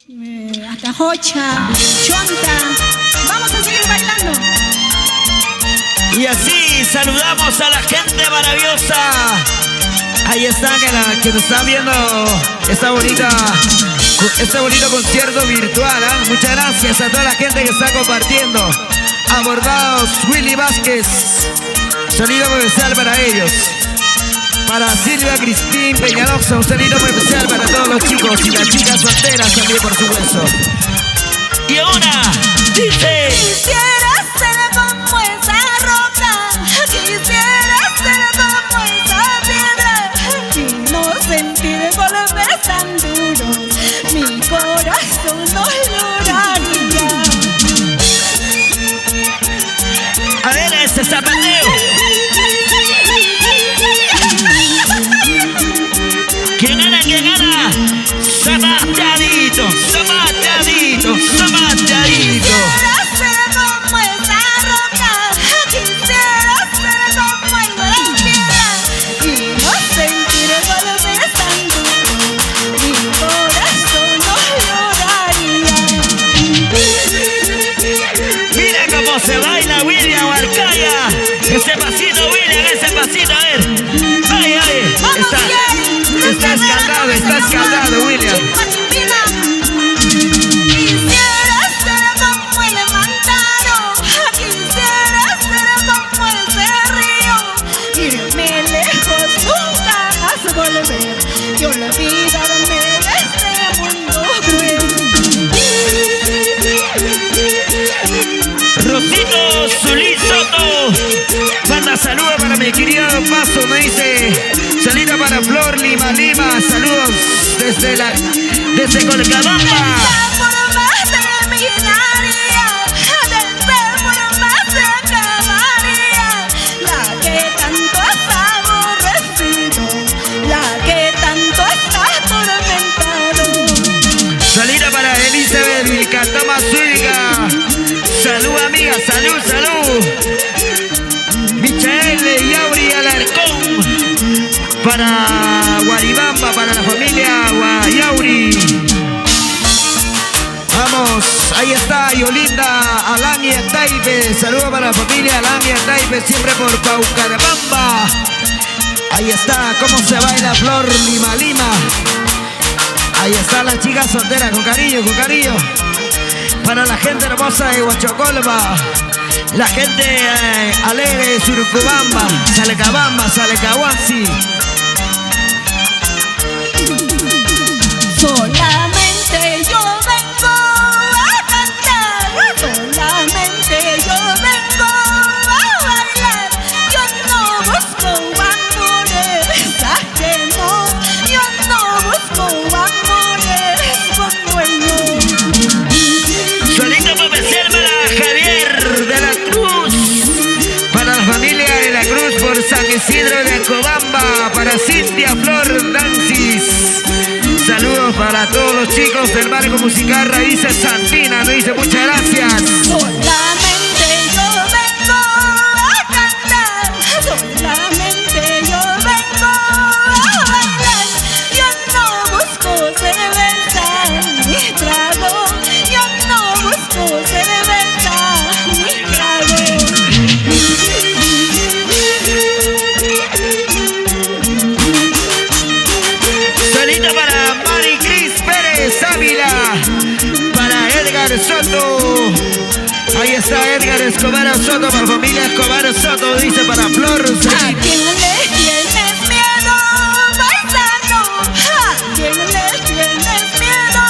Atajocha, Chonta. Vamos a seguir bailando. Y así saludamos a la gente maravillosa. Ahí están, que nos están viendo este bonito concierto virtual, ¿eh? Muchas gracias a toda la gente que está compartiendo. Abordados, Willy Vázquez. Saludo muy especial para ellos. Para Silvia Cristín Peñalosa, un saludo muy especial para todos los chicos y las chicas solteras también, por supuesto. Y ahora, dice... Quisiera ser como esa roca, quisiera ser como esa piedra, y no sentir golpes tan duros, mi corazón no lloraría. A ver, este zapateo. ¿Quién gana? ¿Quién gana? Zapateadito, zapateadito, zapateadito. Quisiera ser como esa roca, quisiera ser como esa piedra, y no sentir golpes tan duros, mi corazón no lloraría. Mira cómo se baila William Arcaya. Ese pasito, William, ese pasito, a ver. Ay, ay, está escaldado, William. Quisiera ser como el mantaro, quisiera ser como ese río, irme lejos, nunca más volver y olvidarme de este mundo cruel. Rosito Zulí Soto manda saludos para mi querido Paso, me dice. Salida para Flor Lima Lima, saludos desde Colcabamba. Salida para Elizabeth Vilcatama Zúñiga. Salud, amiga, salud, salud. Michael Yauri Alarcón. Para Guaribamba, para la familia Guayauri. Vamos, ahí está Yolinda Alania Taipe. Saludos para la familia Alania Taipe, siempre por Paucarabamba. Ahí está, cómo se baila Flor Lima Lima. Ahí está la chica soltera, con cariño, con cariño. Para la gente hermosa de Huachocolma, la gente alegre de Surcubamba, Salecabamba, Salecahuasi. Solamente yo vengo a cantar, solamente yo vengo a bailar. Yo no busco amores ajenos, yo no busco amores con dueño. Solito para especial para Javier de la Cruz, para la familia de la Cruz por San Isidro de Cobamba, para Cintia Flor Dancis. Saludos para todos los chicos del barco musical Raíces Santina, nos dice muchas gracias. Solamente yo vengo a cantar, solamente yo vengo a bailar. Yo no busco cerveza ni trago, yo no busco cerveza ni trago. Solito para Mari Cris Pérez Ávila, para Edgar Soto. Ahí está Edgar Escobar Soto, para familia Escobar Soto, dice para Flor. ¿A quién le tienes miedo, paisano? ¿A quién le tienes miedo,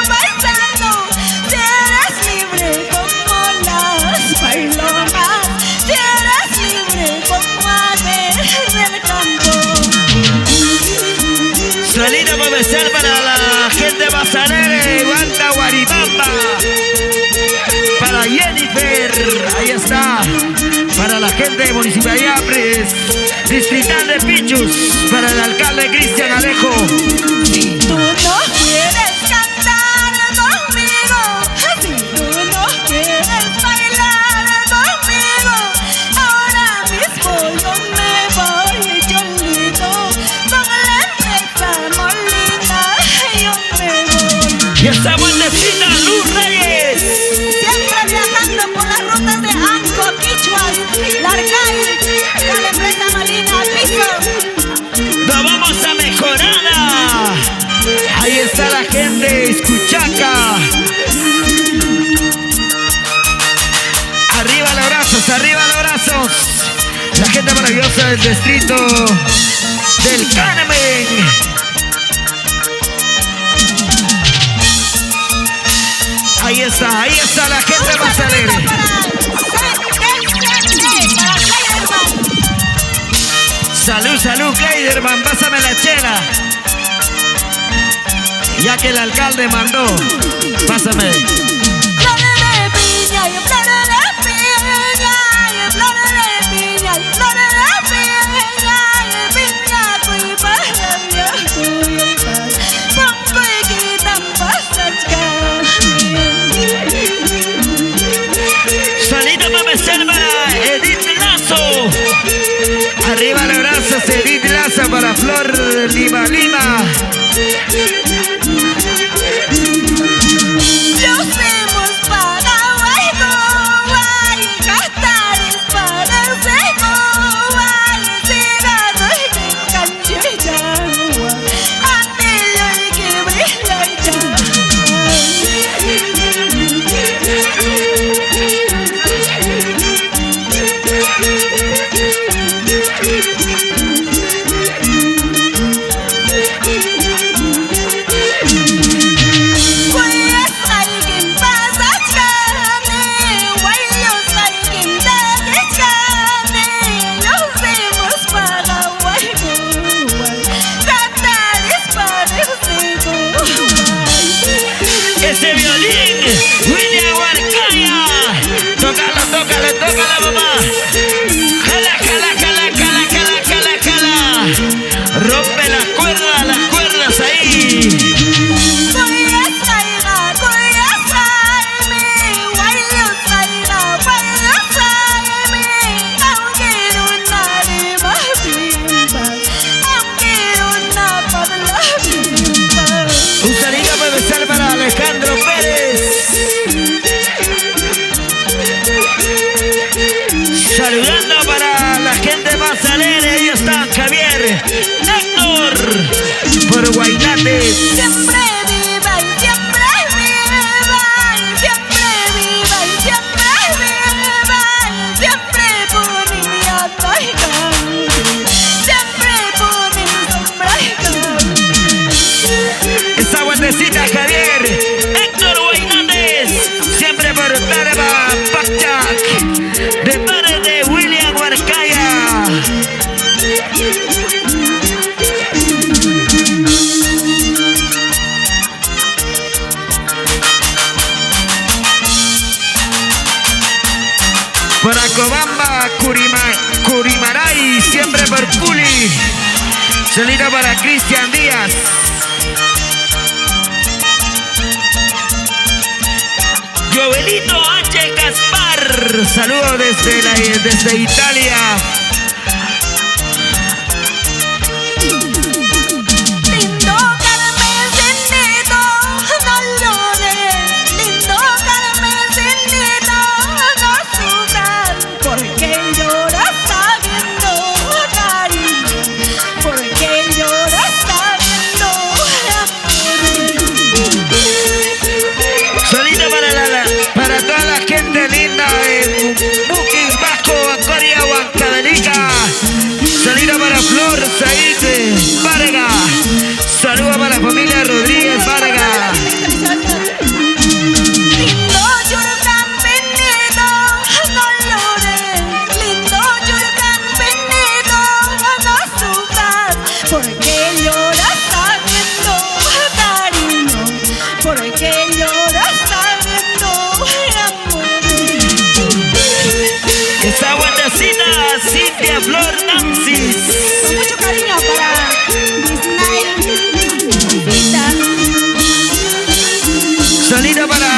paisano? Si eres libre como las palomas, si eres libre como aves del campo. Solito comercial para la gente basanere, Guanta Guaribamba. Para Jennifer, ahí está. Para la gente de Municipalidad Distrital de Pichus, para el alcalde Cristian Alejo. Si tú no quieres cantar conmigo, si tú no quieres bailar conmigo, ahora mismo yo me voy cholito, con la empresa Molina yo me voy. Y estamos en duendecita Luz Reyes. Siempre viajando por las rutas de Anco, Quichuas, Larcay, con la empresa Marina Piso. Nos vamos a Mejorada. Ahí está la gente de Escuchaca. Arriba los brazos, arriba los brazos. La gente maravillosa del distrito del Carmen. Ahí está la gente más alegre. Salud, Kleiderman, pásame la chela. Ya que el alcalde mandó, pásame. Arriba los brazos, Edith Laza para Flor Lima Lima. Los hemos para Huayco, Catares para Seco, Cigarro y Cancho y Chagua, Anillo y que brilla y saludando para la gente más alegre. Ahí está Javier, Héctor, por Guaynate. siempre viva y siempre viva, y siempre viva y siempre viva, y siempre ponen yata y cante, siempre ponen sombra y cante. Esa buenecita Javier, Héctor Guaynates, siempre por Tarba, Pactac, de parte de William Huarcaya. Para Cobamba, Curimaray, siempre por Culi. Salida para Cristian Díaz. Jovelito H. Caspar, saludos desde Italia. Lindo Carmencito, no llores, lindo Carmencito, no sufras, porque lloras sabiendo, cariño, porque lloras sabiendo, Salida para toda la gente linda en Booking, Vasco, Acoria, Huancavelica. Salida para Flor Said Vargas. Saludos para la familia Rodríguez Vargas. lindo Yurcanpenito, no llores, lindo Yurcanpenito, no sufras, porque lloras sabiendo, cariño, porque lloras sabiendo, amor. Esa buenecita Cintia Flor Nancy. Con mucho cariño para Disney, Cita. Salida para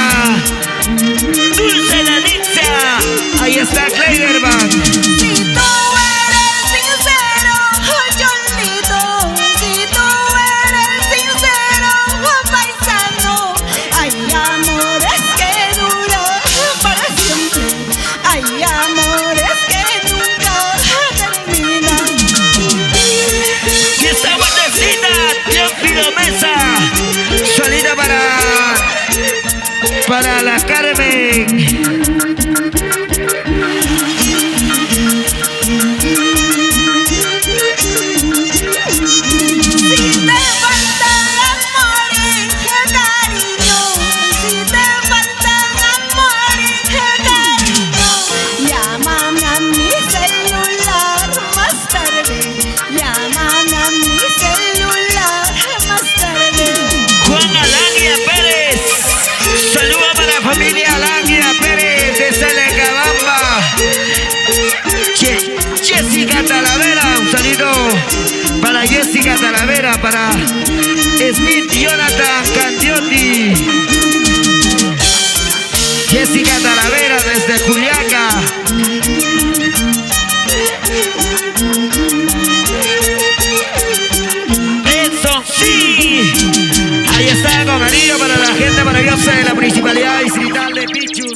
Dulce Danitza. Ahí está Kleiderman. Si tú eres sincero, Cholito, si tú eres sincero, paisano, ay, ay, para la Carmen. Familia Langia Pérez de Salecabamba. Jessica Talavera, un saludo para Jessica Talavera, para Smith Jonathan Candiotti. Jessica Talavera desde Juliaca. Edson, sí. Ahí está con cariño para la gente maravillosa de la Municipalidad Distrital de Pichu.